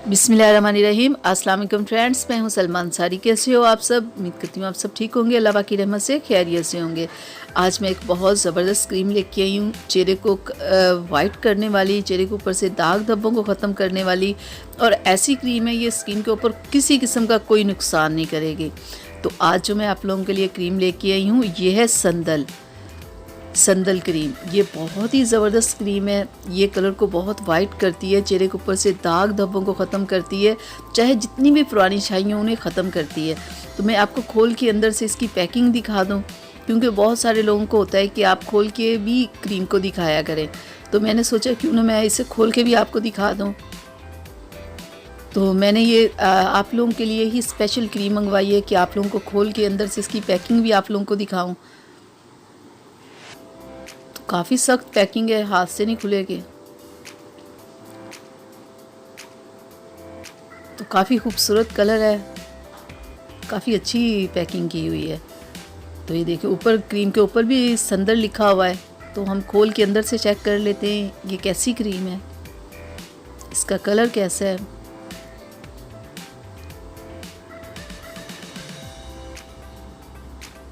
बिस्मिल्लाहिर्रहमानिर्रहीम। अस्सलाम वालेकुम फ्रेंड्स, मैं हूं सलमा अंसारी। कैसे हो आप सब? उम्मीद करती हूँ आप सब ठीक होंगे, अल्लाह की रहमत से खैरियत से होंगे। आज मैं एक बहुत ज़बरदस्त क्रीम लेके आई हूँ, चेहरे को वाइट करने वाली, चेहरे के ऊपर से दाग धब्बों को ख़त्म करने वाली। और ऐसी क्रीम है ये स्किन के ऊपर किसी किस्म का कोई नुकसान नहीं करेगी। तो आज जो मैं आप लोगों के लिए क्रीम लेके आई हूँ ये है संदल क्रीम। ये बहुत ही ज़बरदस्त क्रीम है। ये कलर को बहुत वाइट करती है, चेहरे के ऊपर से दाग धब्बों को ख़त्म करती है, चाहे जितनी भी पुरानी छाइयाँ उन्हें ख़त्म करती है। तो मैं आपको खोल के अंदर से इसकी पैकिंग दिखा दूँ, क्योंकि बहुत सारे लोगों को होता है कि आप खोल के भी क्रीम को दिखाया करें। तो मैंने सोचा क्यों ना मैं इसे खोल के भी आपको दिखा दूँ। तो मैंने ये आप लोगों के लिए ही स्पेशल क्रीम मंगवाई है कि आप लोगों को खोल के अंदर से इसकी पैकिंग भी आप लोगों को दिखाऊं। तो काफ़ी सख्त पैकिंग है, हाथ से नहीं खुलेगी। तो काफ़ी खूबसूरत कलर है, काफ़ी अच्छी पैकिंग की हुई है। तो ये देखिए ऊपर क्रीम के ऊपर भी संदल लिखा हुआ है। तो हम खोल के अंदर से चेक कर लेते हैं ये कैसी क्रीम है, इसका कलर कैसा है।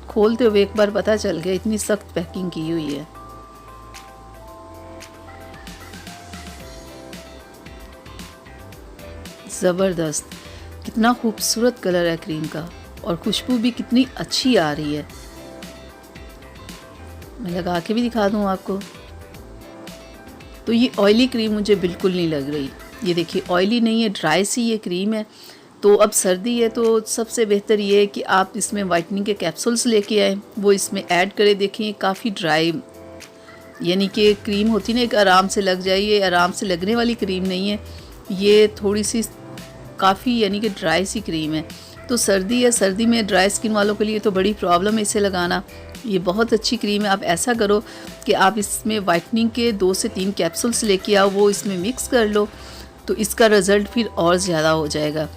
खोलते हुए एक बार पता चल गया, इतनी सख्त पैकिंग की हुई है। ज़बरदस्त, कितना खूबसूरत कलर है क्रीम का, और खुशबू भी कितनी अच्छी आ रही है। मैं लगा के भी दिखा दूँ आपको। तो ये ऑयली क्रीम मुझे बिल्कुल नहीं लग रही। ये देखिए ऑयली नहीं है, ड्राई सी ये क्रीम है। तो अब सर्दी है तो सबसे बेहतर ये है कि आप इसमें वाइटनिंग के कैप्सूल्स लेके आएँ, वो इसमें ऐड करें। देखें काफ़ी ड्राई, यानी कि क्रीम होती ना एक आराम से लग जाए, ये आराम से लगने वाली क्रीम नहीं है। ये थोड़ी सी काफ़ी यानी कि ड्राई सी क्रीम है। तो सर्दी है, सर्दी में ड्राई स्किन वालों के लिए तो बड़ी प्रॉब्लम है इसे लगाना। ये बहुत अच्छी क्रीम है। आप ऐसा करो कि आप इसमें वाइटनिंग के 2 से 3 कैप्सूल्स लेके आओ, वो इसमें मिक्स कर लो, तो इसका रिज़ल्ट फिर और ज़्यादा हो जाएगा।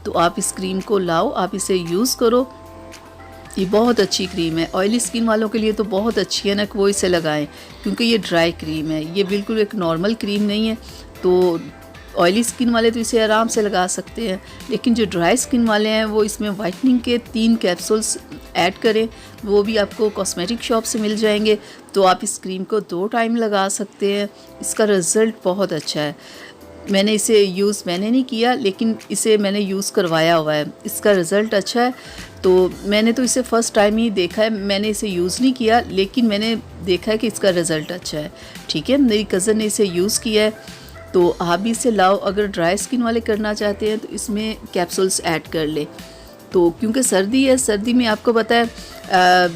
तो आप इस क्रीम को लाओ, आप इसे यूज़ करो। ये बहुत अच्छी क्रीम है, ऑयली स्किन वालों के लिए तो बहुत अच्छी है ना कि वो इसे लगाएं, क्योंकि ये ड्राई क्रीम है, ये बिल्कुल एक नॉर्मल क्रीम नहीं है। तो ऑयली स्किन वाले तो इसे आराम से लगा सकते हैं, लेकिन जो ड्राई स्किन वाले हैं वो इसमें वाइटनिंग के 3 कैप्सूल्स ऐड करें, वो भी आपको कॉस्मेटिक शॉप से मिल जाएंगे। तो आप इस क्रीम को 2 टाइम लगा सकते हैं। इसका रिज़ल्ट बहुत अच्छा है। मैंने इसे यूज़ मैंने नहीं किया, लेकिन इसे मैंने यूज़ करवाया हुआ है, इसका रिज़ल्ट अच्छा है। तो मैंने तो इसे फ़र्स्ट टाइम ही देखा है, मैंने इसे यूज़ नहीं किया, लेकिन मैंने देखा है कि इसका रिज़ल्ट अच्छा है। ठीक है, मेरी कज़न ने इसे यूज़ किया है, तो आप भी इसे लाओ। अगर ड्राई स्किन वाले करना चाहते हैं तो इसमें कैप्सूल्स ऐड कर ले। तो क्योंकि सर्दी है, सर्दी में आपको पता है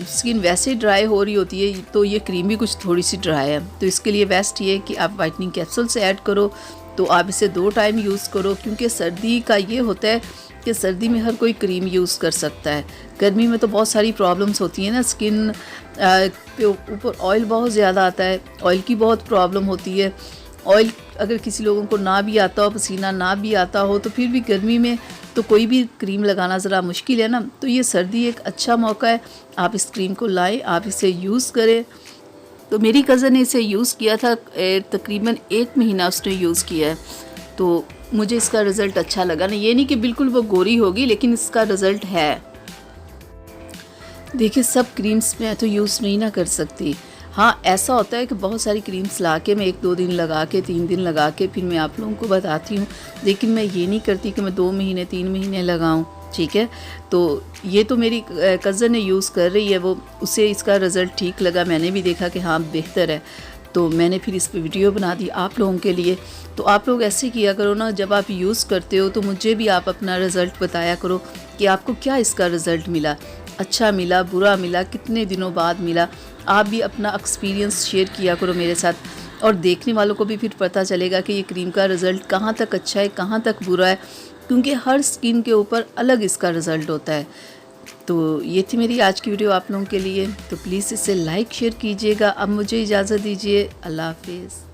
स्किन वैसे ड्राई हो रही होती है, तो ये क्रीम भी कुछ थोड़ी सी ड्राई है। तो इसके लिए बेस्ट ये है कि आप वाइटनिंग कैप्सूल्स ऐड करो। तो आप इसे 2 टाइम यूज़ करो, क्योंकि सर्दी का ये होता है कि सर्दी में हर कोई क्रीम यूज़ कर सकता है। गर्मी में तो बहुत सारी प्रॉब्लम्स होती हैं ना, स्किन के ऊपर ऑयल बहुत ज़्यादा आता है, ऑयल की बहुत प्रॉब्लम होती है। ऑयल अगर किसी लोगों को ना भी आता हो, पसीना ना भी आता हो, तो फिर भी गर्मी में तो कोई भी क्रीम लगाना ज़रा मुश्किल है ना। तो ये सर्दी एक अच्छा मौका है, आप इस क्रीम को लाएं, आप इसे यूज़ करें। तो मेरी कज़न ने इसे यूज़ किया था, तकरीबन 1 महीना उसने यूज़ किया है। तो मुझे इसका रिज़ल्ट अच्छा लगा ना। ये नहीं कि बिल्कुल वो गोरी होगी, लेकिन इसका रिज़ल्ट है। देखिए सब क्रीम्स मैं तो यूज़ नहीं ना कर सकती। हाँ, ऐसा होता है कि बहुत सारी क्रीम्स ला के मैं 1-2 दिन लगा के, 3 दिन लगा के फिर मैं आप लोगों को बताती हूँ, लेकिन मैं ये नहीं करती कि मैं 2 महीने 3 महीने लगाऊँ। ठीक है, तो ये तो मेरी कज़न ने यूज़ कर रही है, वो उसे इसका रिज़ल्ट ठीक लगा, मैंने भी देखा कि हाँ बेहतर है, तो मैंने फिर इस पर वीडियो बना दी आप लोगों के लिए। तो आप लोग ऐसे किया करो ना, जब आप यूज़ करते हो तो मुझे भी आप अपना रिज़ल्ट बताया करो कि आपको क्या इसका रिज़ल्ट मिला, अच्छा मिला, बुरा मिला, कितने दिनों बाद मिला। आप भी अपना एक्सपीरियंस शेयर किया करो मेरे साथ, और देखने वालों को भी फिर पता चलेगा कि ये क्रीम का रिज़ल्ट कहाँ तक अच्छा है, कहाँ तक बुरा है, क्योंकि हर स्किन के ऊपर अलग इसका रिज़ल्ट होता है। तो ये थी मेरी आज की वीडियो आप लोगों के लिए। तो प्लीज़ इसे लाइक शेयर कीजिएगा। अब मुझे इजाज़त दीजिए, अल्लाह हाफिज़।